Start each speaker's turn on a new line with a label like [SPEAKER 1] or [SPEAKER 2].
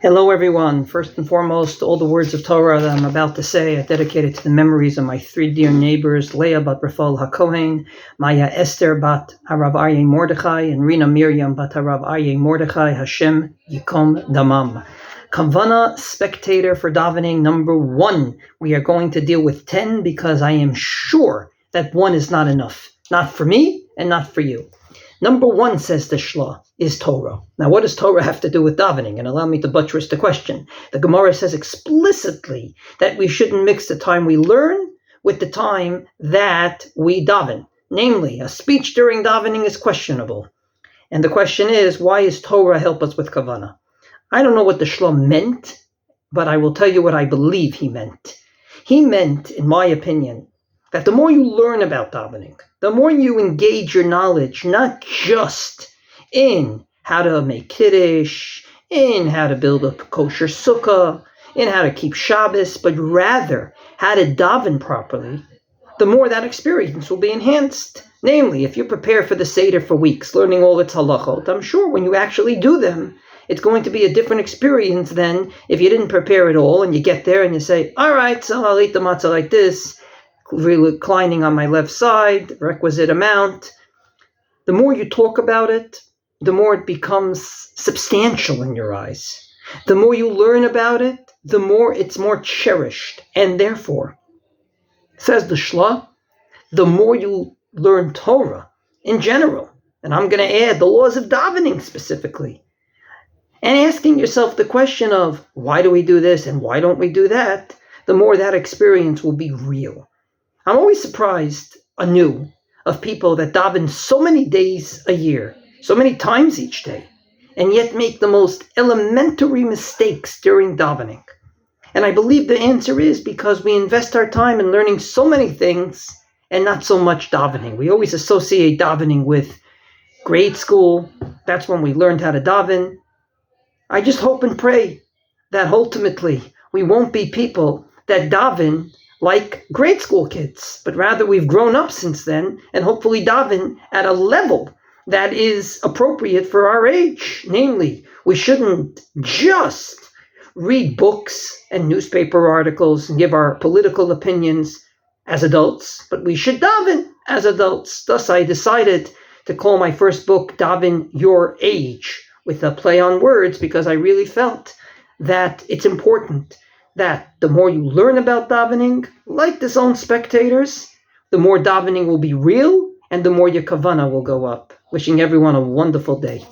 [SPEAKER 1] Hello, everyone. First and foremost, all the words of Torah that I'm about to say are dedicated to the memories of my three dear neighbors, Leah bat Rafal HaKohen, Maya Esther bat Harav Aryeh Mordechai, and Rina Miriam bat Harav Aryeh Mordechai. Hashem Yikom Damam. Kavana Spectator for davening number 1. We are going to deal with 10 because I am sure that 1 is not enough. Not for me and not for you. Number 1, says the Shla, is Torah. Now, what does Torah have to do with davening? And allow me to buttress the question. The Gemara says explicitly that we shouldn't mix the time we learn with the time that we daven. Namely, a speech during davening is questionable. And the question is, why is Torah help us with Kavana? I don't know what the Shla meant, but I will tell you what I believe he meant. He meant, in my opinion, that the more you learn about davening, the more you engage your knowledge, not just in how to make kiddush, in how to build a kosher sukkah, in how to keep Shabbos, but rather how to daven properly, the more that experience will be enhanced. Namely, if you prepare for the Seder for weeks, learning all its halachot, I'm sure when you actually do them, it's going to be a different experience than if you didn't prepare at all and you get there and you say, all right, so I'll eat the matzah like this, reclining on my left side, requisite amount. The more you talk about it, the more it becomes substantial in your eyes. The more you learn about it, the more it's more cherished. And therefore, says the Shla, the more you learn Torah in general, and I'm going to add the laws of davening specifically, and asking yourself the question of why do we do this and why don't we do that, the more that experience will be real. I'm always surprised anew of people that daven so many days a year, so many times each day, and yet make the most elementary mistakes during davening. And I believe the answer is because we invest our time in learning so many things and not so much davening. We always associate davening with grade school. That's when we learned how to daven. I just hope and pray that ultimately we won't be people that daven like grade school kids, but rather we've grown up since then and hopefully daven at a level that is appropriate for our age. Namely, we shouldn't just read books and newspaper articles and give our political opinions as adults, but we should daven as adults. Thus, I decided to call my first book Daven Your Age, with a play on words, because I really felt that it's important that the more you learn about davening, like the zone spectators, the more davening will be real and the more your kavana will go up. Wishing everyone a wonderful day.